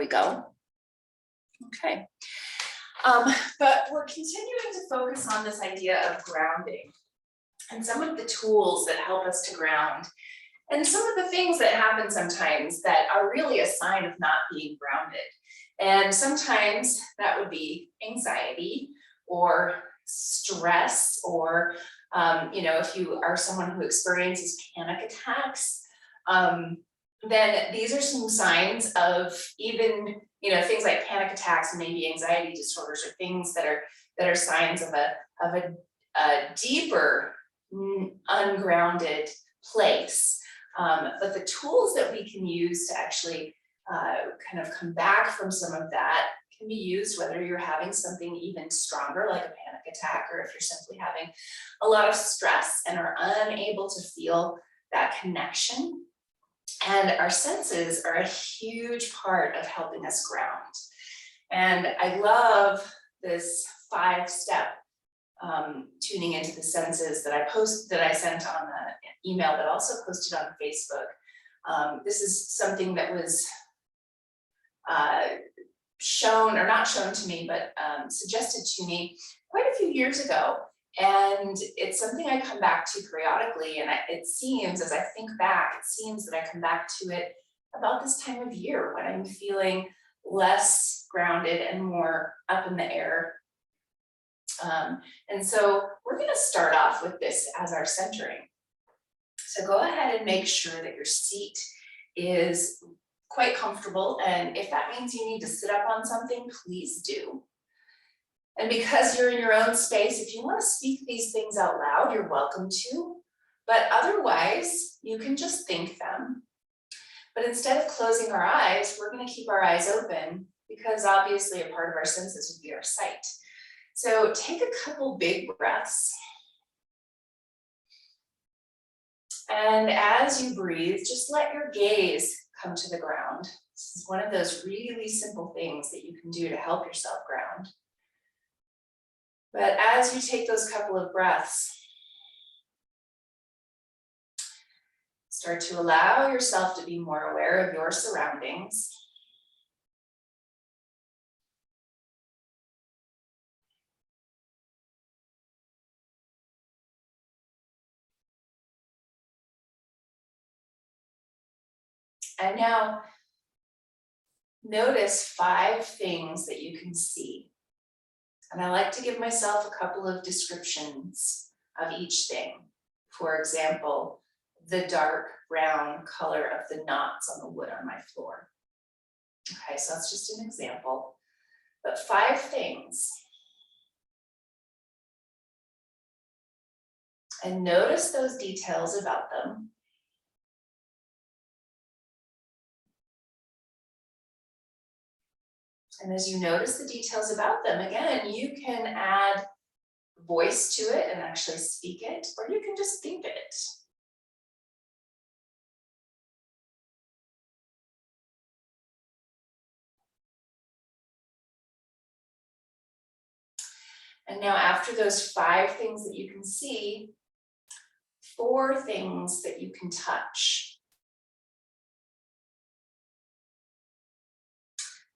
we go. Okay. But we're continuing to focus on this idea of grounding and some of the tools that help us to ground and some of the things that happen sometimes that are really a sign of not being grounded. And sometimes that would be anxiety or stress or, if you are someone who experiences panic attacks, then these are some signs of even, things like panic attacks and maybe anxiety disorders are things that are signs of a deeper ungrounded place. But the tools that we can use to actually kind of come back from some of that can be used whether you're having something even stronger like a panic attack or if you're simply having a lot of stress and are unable to feel that connection. And our senses are a huge part of helping us ground. And I love this 5-step tuning into the senses that I sent on the email, but also posted on Facebook. This is something that was shown, or not shown to me, but suggested to me quite a few years ago. And it's something I come back to periodically. And it seems, as I think back, it seems that I come back to it about this time of year when I'm feeling less grounded and more up in the air. And so we're going to start off with this as our centering. So go ahead and make sure that your seat is quite comfortable. And if that means you need to sit up on something, please do. And because you're in your own space, if you want to speak these things out loud, you're welcome to. But otherwise, you can just think them. But instead of closing our eyes, we're going to keep our eyes open because obviously a part of our senses would be our sight. So take a couple big breaths. And as you breathe, just let your gaze come to the ground. This is one of those really simple things that you can do to help yourself ground. But as you take those couple of breaths, start to allow yourself to be more aware of your surroundings. And now notice 5 things that you can see. And I like to give myself a couple of descriptions of each thing. For example, the dark brown color of the knots on the wood on my floor. Okay, so that's just an example. But 5 things. And notice those details about them. And as you notice the details about them, again, you can add voice to it and actually speak it, or you can just think it. And now after those 5 things that you can see, 4 things that you can touch.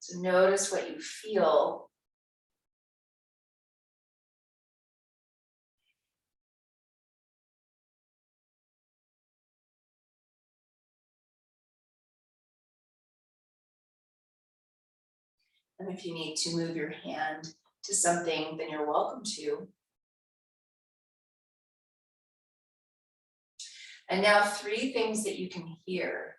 So notice what you feel. And if you need to move your hand to something, then you're welcome to. And now 3 things that you can hear.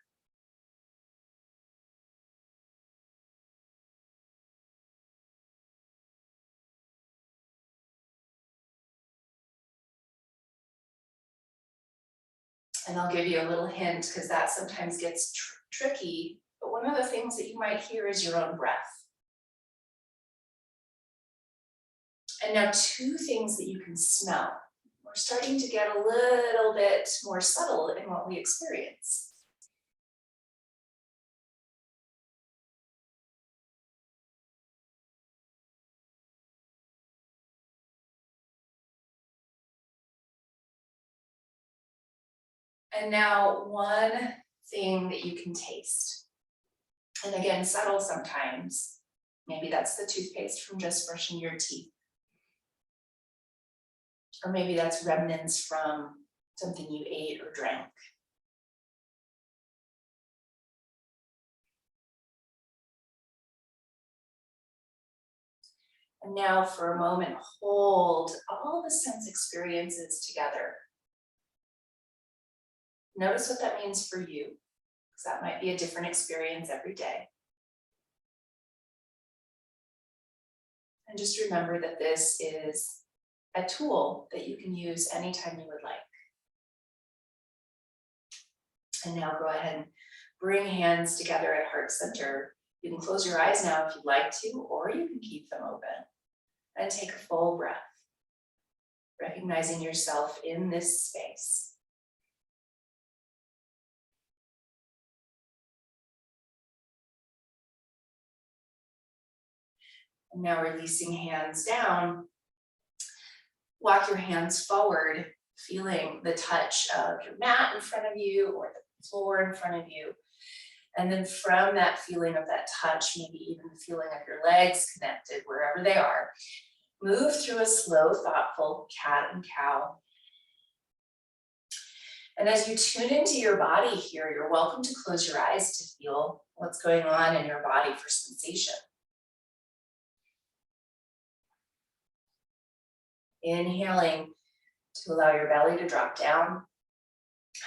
And I'll give you a little hint because that sometimes gets tricky, but one of the things that you might hear is your own breath. And now 2 things that you can smell. We're starting to get a little bit more subtle in what we experience. And now 1 thing that you can taste. And again, subtle sometimes. Maybe that's the toothpaste from just brushing your teeth. Or maybe that's remnants from something you ate or drank. And now for a moment, hold all the sense experiences together. Notice what that means for you, because that might be a different experience every day. And just remember that this is a tool that you can use anytime you would like. And now go ahead and bring hands together at heart center. You can close your eyes now if you'd like to, or you can keep them open. And take a full breath, recognizing yourself in this space. And now releasing hands down, walk your hands forward, feeling the touch of your mat in front of you or the floor in front of you. And then from that feeling of that touch, maybe even the feeling of your legs connected wherever they are, move through a slow, thoughtful cat and cow. And as you tune into your body here, you're welcome to close your eyes to feel what's going on in your body for sensation. Inhaling to allow your belly to drop down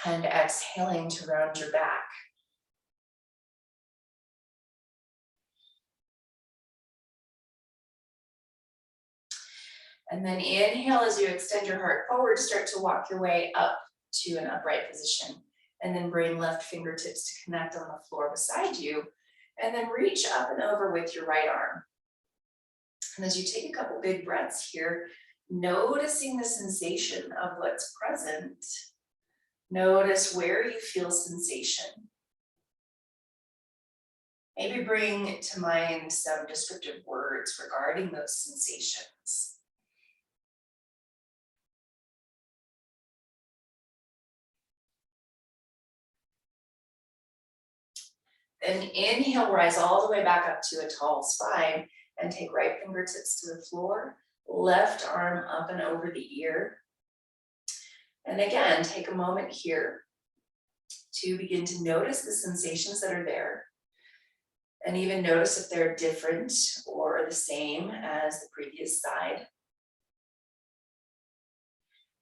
and exhaling to round your back. And then inhale as you extend your heart forward, start to walk your way up to an upright position. And then bring left fingertips to connect on the floor beside you. And then reach up and over with your right arm. And as you take a couple big breaths here, noticing the sensation of what's present. Notice where you feel sensation. Maybe bring to mind some descriptive words regarding those sensations. Then inhale, rise all the way back up to a tall spine and take right fingertips to the floor, left arm up and over the ear. And again, take a moment here to begin to notice the sensations that are there. And even notice if they're different or the same as the previous side.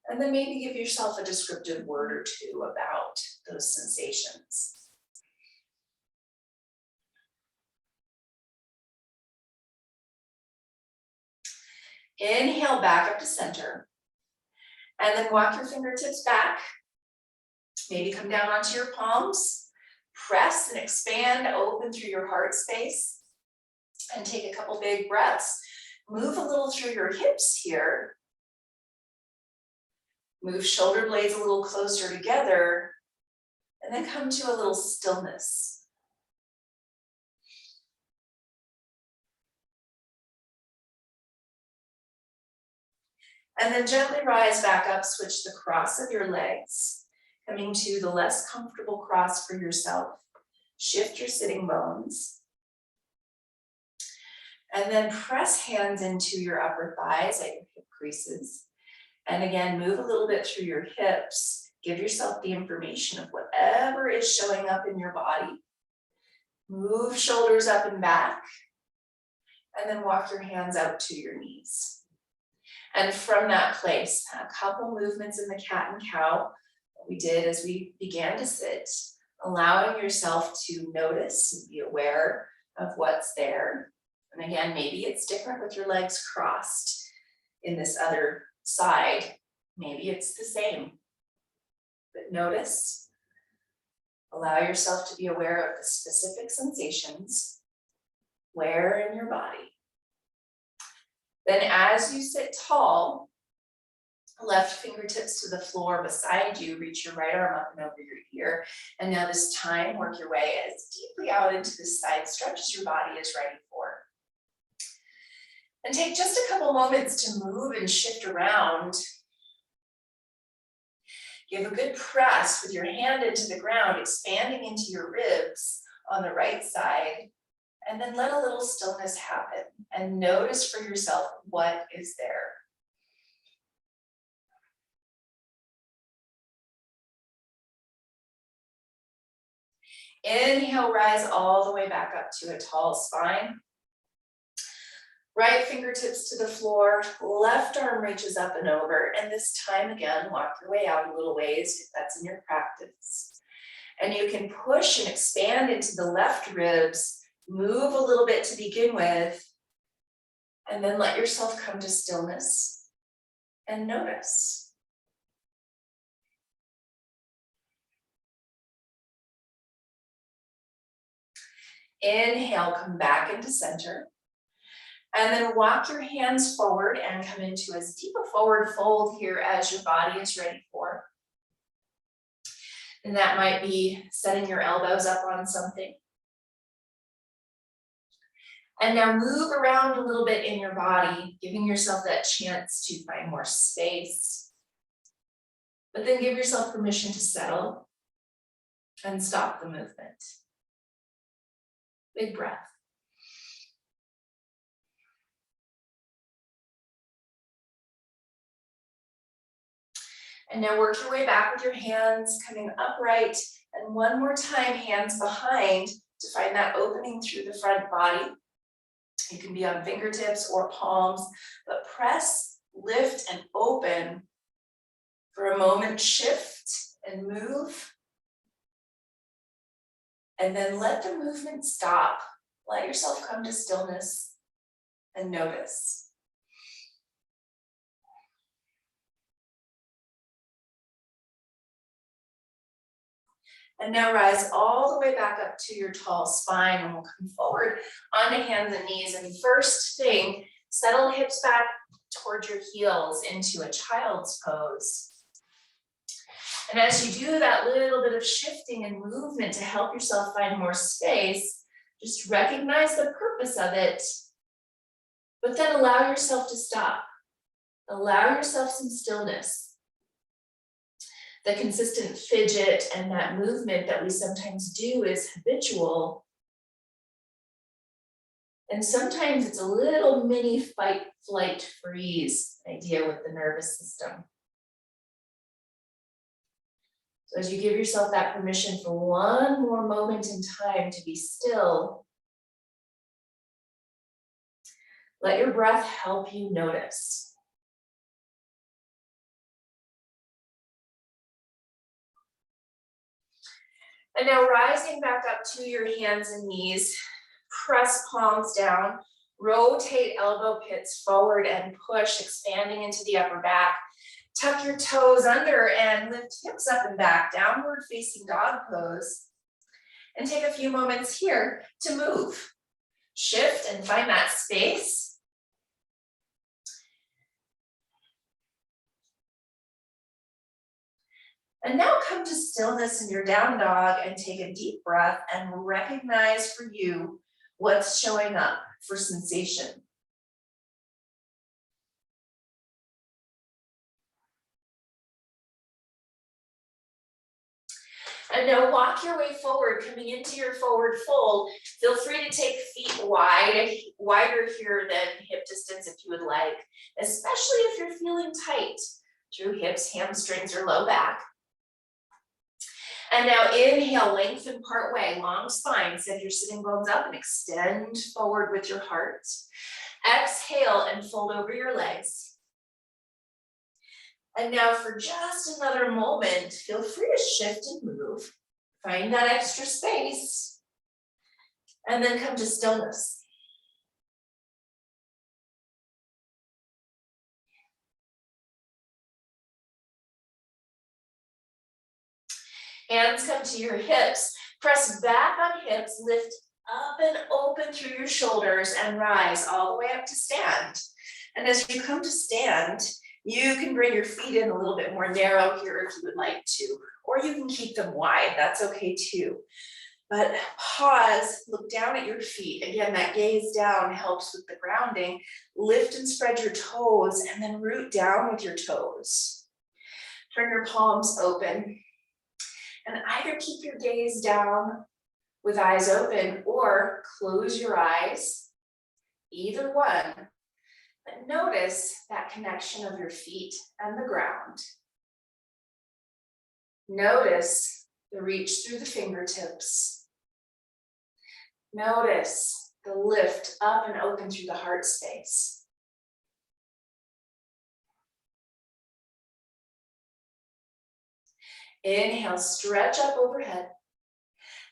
And then maybe give yourself a descriptive word or two about those sensations. Inhale back up to center. And then walk your fingertips back. Maybe come down onto your palms. Press and expand, open through your heart space. And take a couple big breaths. Move a little through your hips here. Move shoulder blades a little closer together. And then come to a little stillness. And then gently rise back up, switch the cross of your legs, coming to the less comfortable cross for yourself. Shift your sitting bones. And then press hands into your upper thighs at your hip creases. And again, move a little bit through your hips. Give yourself the information of whatever is showing up in your body. Move shoulders up and back. And then walk your hands out to your knees. And from that place, a couple movements in the cat and cow that we did as we began to sit, allowing yourself to notice and be aware of what's there. And again, maybe it's different with your legs crossed in this other side. Maybe it's the same. But notice, allow yourself to be aware of the specific sensations where in your body. Then as you sit tall, left fingertips to the floor beside you, reach your right arm up and over your ear. And now this time, work your way as deeply out into the side stretch as your body is ready for. And take just a couple moments to move and shift around. Give a good press with your hand into the ground, expanding into your ribs on the right side. And then let a little stillness happen and notice for yourself what is there. Inhale, rise all the way back up to a tall spine. Right fingertips to the floor, left arm reaches up and over, and this time again, walk your way out a little ways if that's in your practice. And you can push and expand into the left ribs, move a little bit to begin with, and then let yourself come to stillness and notice. Inhale, come back into center. And then walk your hands forward and come into as deep a forward fold here as your body is ready for. And that might be setting your elbows up on something. And now move around a little bit in your body, giving yourself that chance to find more space. But then give yourself permission to settle and stop the movement. Big breath. And now work your way back with your hands coming upright. And one more time, hands behind to find that opening through the front body. You can be on fingertips or palms, but press, lift, and open for a moment. Shift and move. And then let the movement stop. Let yourself come to stillness and notice. And now rise all the way back up to your tall spine, and we'll come forward onto hands and knees. And first thing, settle hips back toward your heels into a child's pose. And as you do that little bit of shifting and movement to help yourself find more space, just recognize the purpose of it, but then allow yourself to stop. Allow yourself some stillness. The consistent fidget and that movement that we sometimes do is habitual. And sometimes it's a little mini fight, flight, freeze idea with the nervous system. So as you give yourself that permission for one more moment in time to be still, let your breath help you notice. And now rising back up to your hands and knees, press palms down, rotate elbow pits forward and push, expanding into the upper back. Tuck your toes under and lift hips up and back, downward facing dog pose. And take a few moments here to move. Shift and find that space. And now come to stillness in your down dog and take a deep breath and recognize for you what's showing up for sensation. And now walk your way forward, coming into your forward fold. Feel free to take feet wider here than hip distance if you would like, especially if you're feeling tight through hips, hamstrings, or low back. And now inhale, lengthen part way, long spine, set your sitting bones up and extend forward with your heart. Exhale and fold over your legs. And now for just another moment, feel free to shift and move. Find that extra space. And then come to stillness. Hands come to your hips. Press back on hips, lift up and open through your shoulders and rise all the way up to stand. And as you come to stand, you can bring your feet in a little bit more narrow here if you would like to, or you can keep them wide, that's okay too. But pause, look down at your feet. Again, that gaze down helps with the grounding. Lift and spread your toes and then root down with your toes. Turn your palms open and either keep your gaze down with eyes open, or close your eyes, either one. But notice that connection of your feet and the ground. Notice the reach through the fingertips. Notice the lift up and open through the heart space. Inhale, stretch up overhead.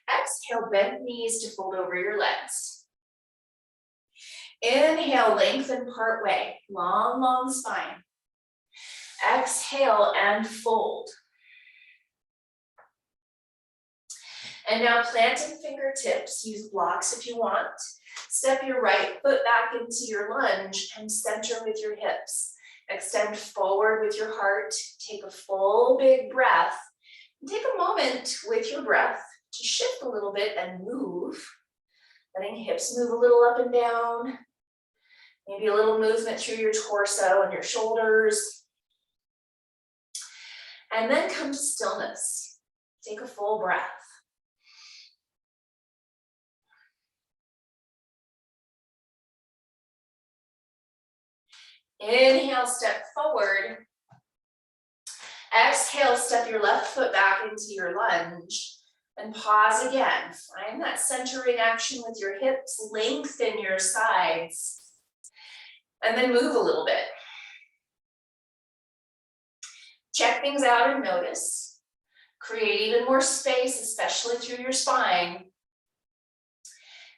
Exhale, bend knees to fold over your legs. Inhale, lengthen part way, long, long spine. Exhale and fold. And now planting fingertips, use blocks if you want. Step your right foot back into your lunge and center with your hips. Extend forward with your heart. Take a full big breath. Take a moment with your breath to shift a little bit and move. Letting hips move a little up and down. Maybe a little movement through your torso and your shoulders. And then come to stillness. Take a full breath. Inhale, step forward. Exhale, step your left foot back into your lunge. And pause again. Find that centering action with your hips. Lengthen your sides. And then move a little bit. Check things out and notice. Create even more space, especially through your spine.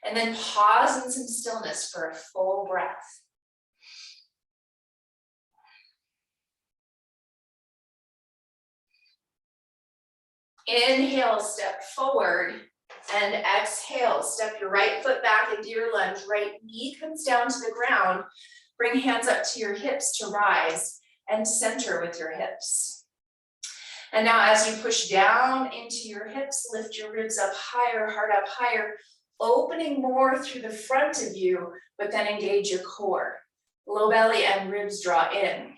And then pause in some stillness for a full breath. Inhale, step forward, and exhale, step your right foot back into your lunge. Right knee comes down to the ground. Bring hands up to your hips to rise and center with your hips. And now as you push down into your hips, lift your ribs up higher, heart up higher, opening more through the front of you, but then engage your core. Low belly and ribs draw in.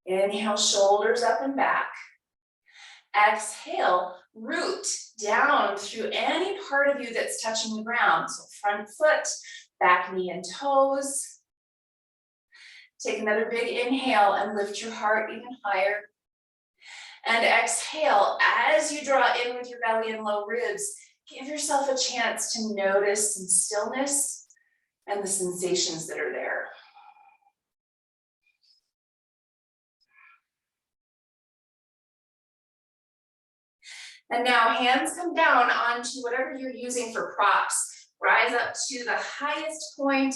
Inhale, shoulders up and back. Exhale, root down through any part of you that's touching the ground. So front foot, back knee and toes. Take another big inhale and lift your heart even higher. And exhale, as you draw in with your belly and low ribs, give yourself a chance to notice some stillness and the sensations that are there. And now hands come down onto whatever you're using for props. Rise up to the highest point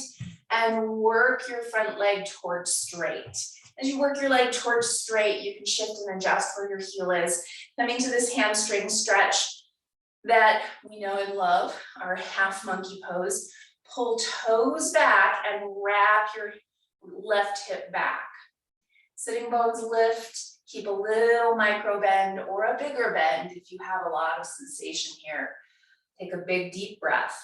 and work your front leg towards straight. As you work your leg towards straight, you can shift and adjust where your heel is. Coming to this hamstring stretch that we know and love, our half monkey pose. Pull toes back and wrap your left hip back. Sitting bones lift. Keep a little micro bend or a bigger bend if you have a lot of sensation here. Take a big deep breath.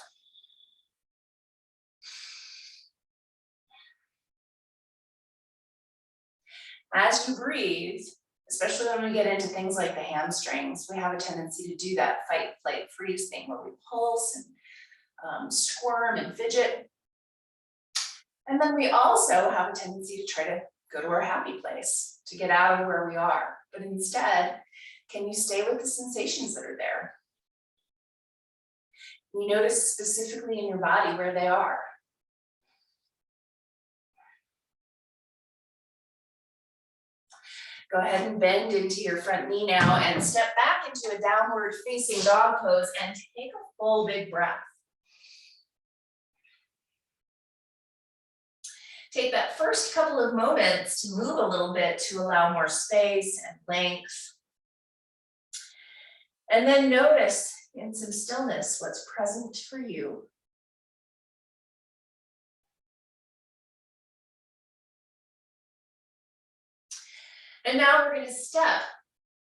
As you breathe, especially when we get into things like the hamstrings, we have a tendency to do that fight, flight, freeze thing where we pulse and squirm and fidget. And then we also have a tendency to try to go to our happy place, to get out of where we are. But instead, can you stay with the sensations that are there? Can you notice specifically in your body where they are? Go ahead and bend into your front knee now and step back into a downward facing dog pose and take a full big breath. Take that first couple of moments to move a little bit to allow more space and length. And then notice in some stillness what's present for you. And now we're going to step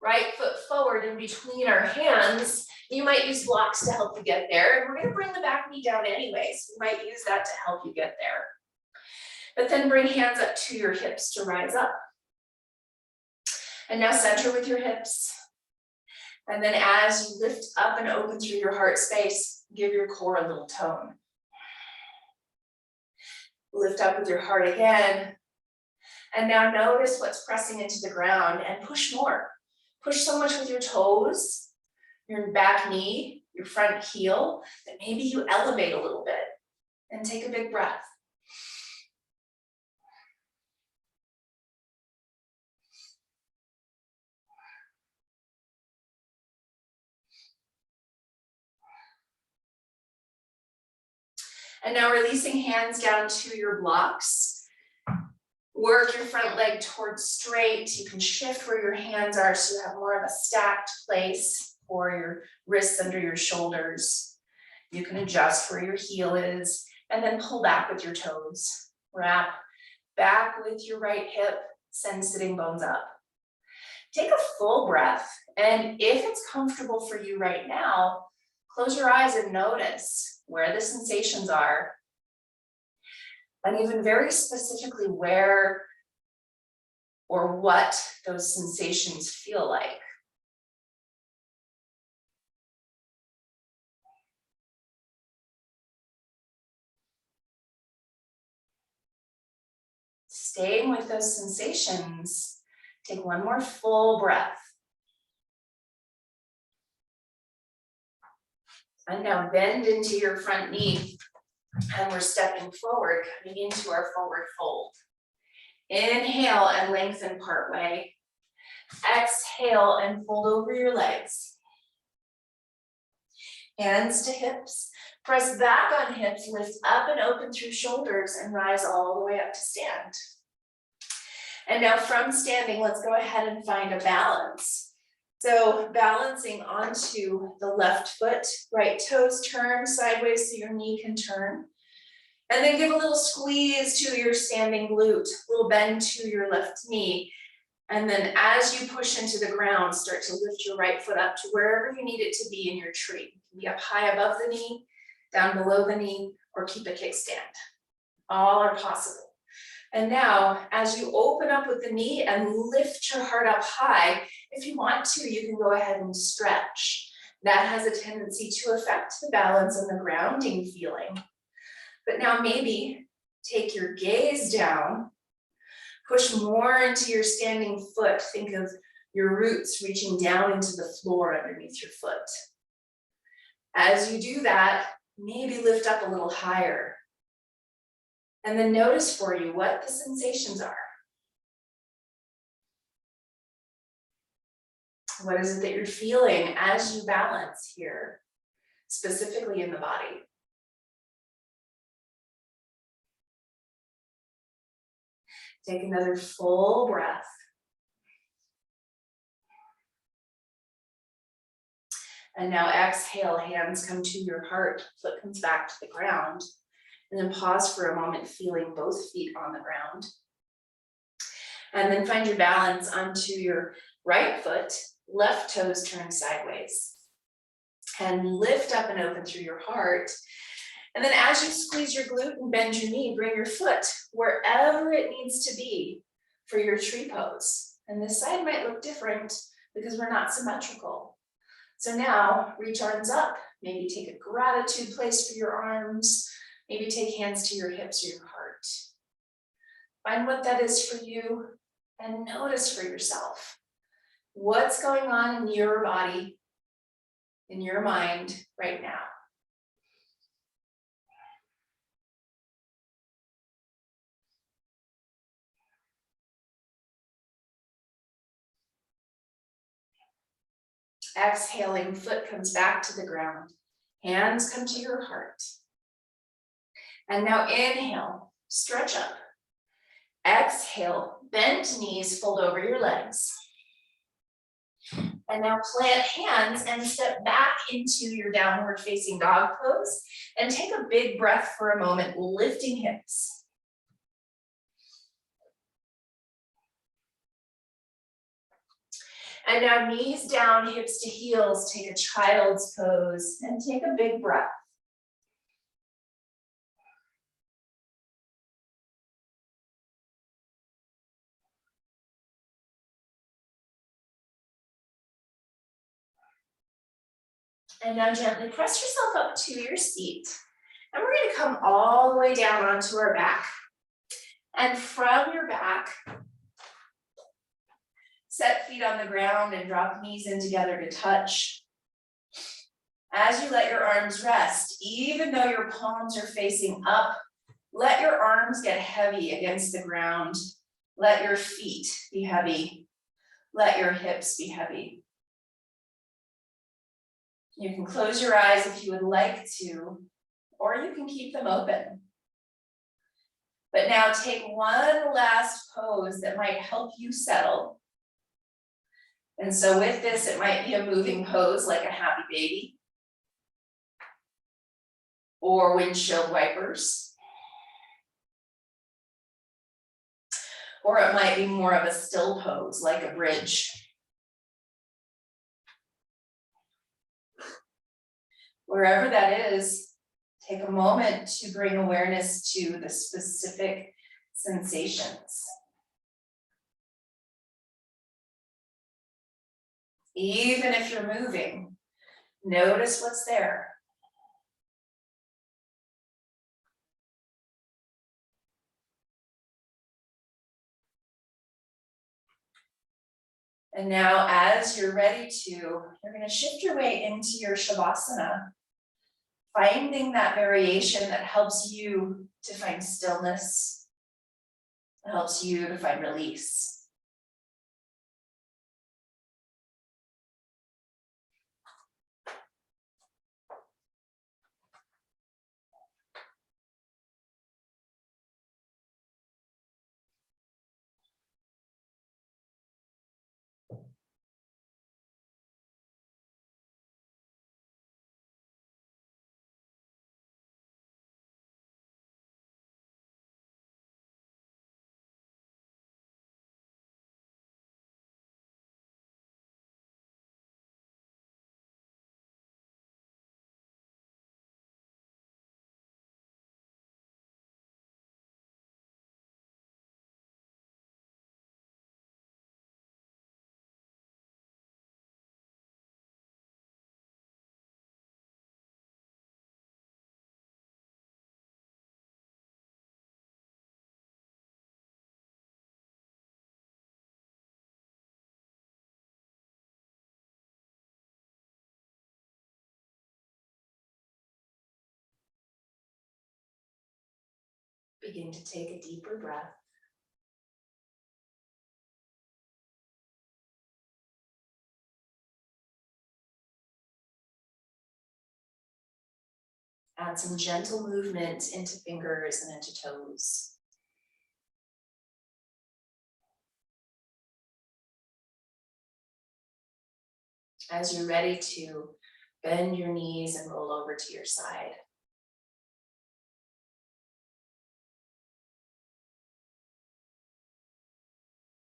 right foot forward in between our hands. You might use blocks to help you get there. And we're going to bring the back knee down anyway. So you might use that to help you get there. But then bring hands up to your hips to rise up. And now center with your hips. And then as you lift up and open through your heart space, give your core a little tone. Lift up with your heart again. And now notice what's pressing into the ground and push more. Push so much with your toes, your back knee, your front heel, that maybe you elevate a little bit and take a big breath. And now releasing hands down to your blocks. Work your front leg towards straight. You can shift where your hands are so you have more of a stacked place for your wrists under your shoulders. You can adjust where your heel is and then pull back with your toes. Wrap back with your right hip, send sitting bones up. Take a full breath, and if it's comfortable for you right now, close your eyes and notice where the sensations are, and even very specifically where or what those sensations feel like. Staying with those sensations, take one more full breath. And now bend into your front knee, and we're stepping forward, coming into our forward fold. Inhale and lengthen part way. Exhale and fold over your legs. Hands to hips. Press back on hips, lift up and open through shoulders, and rise all the way up to stand. And now from standing, let's go ahead and find a balance. So balancing onto the left foot, right toes turn sideways so your knee can turn. And then give a little squeeze to your standing glute, a little bend to your left knee. And then as you push into the ground, start to lift your right foot up to wherever you need it to be in your tree. It can be up high above the knee, down below the knee, or keep a kickstand. All are possible. And now, as you open up with the knee and lift your heart up high, if you want to, you can go ahead and stretch. That has a tendency to affect the balance and the grounding feeling. But now maybe take your gaze down, push more into your standing foot. Think of your roots reaching down into the floor underneath your foot. As you do that, maybe lift up a little higher. And then notice for you what the sensations are. What is it that you're feeling as you balance here, specifically in the body? Take another full breath. And now exhale, hands come to your heart, foot comes back to the ground. And then pause for a moment, feeling both feet on the ground. And then find your balance onto your right foot, left toes turn sideways. And lift up and open through your heart. And then as you squeeze your glute and bend your knee, bring your foot wherever it needs to be for your tree pose. And this side might look different because we're not symmetrical. So now reach arms up, maybe take a gratitude place for your arms, maybe take hands to your hips or your heart. Find what that is for you and notice for yourself. What's going on in your body, in your mind right now? Exhaling, foot comes back to the ground. Hands come to your heart. And now inhale, stretch up. Exhale, bend knees, fold over your legs. And now plant hands and step back into your downward facing dog pose. And take a big breath for a moment, lifting hips. And now knees down, hips to heels, take a child's pose and take a big breath. And now gently press yourself up to your seat. And we're gonna come all the way down onto our back. And from your back, set feet on the ground and drop knees in together to touch. As you let your arms rest, even though your palms are facing up, let your arms get heavy against the ground. Let your feet be heavy. Let your hips be heavy. You can close your eyes if you would like to, or you can keep them open. But now take one last pose that might help you settle. And so with this, it might be a moving pose like a happy baby or windshield wipers. Or it might be more of a still pose like a bridge. Wherever that is, take a moment to bring awareness to the specific sensations. Even if you're moving, notice what's there. And now as you're ready to, you're going to shift your way into your Shavasana, finding that variation that helps you to find stillness, that helps you to find release. Begin to take a deeper breath. Add some gentle movement into fingers and into toes. As you're ready to bend your knees and roll over to your side.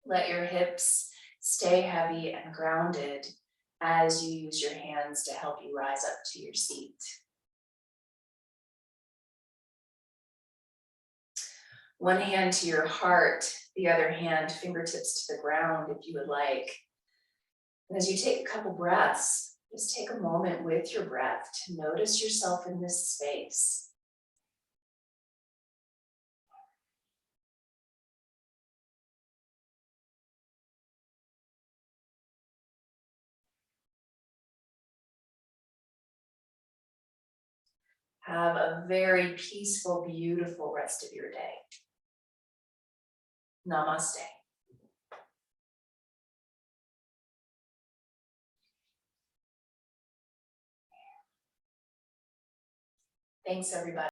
Let your hips stay heavy and grounded as you use your hands to help you rise up to your seat. One hand to your heart, the other hand fingertips to the ground if you would like. And as you take a couple breaths, just take a moment with your breath to notice yourself in this space. Have a very peaceful, beautiful rest of your day. Namaste. Thanks, everybody.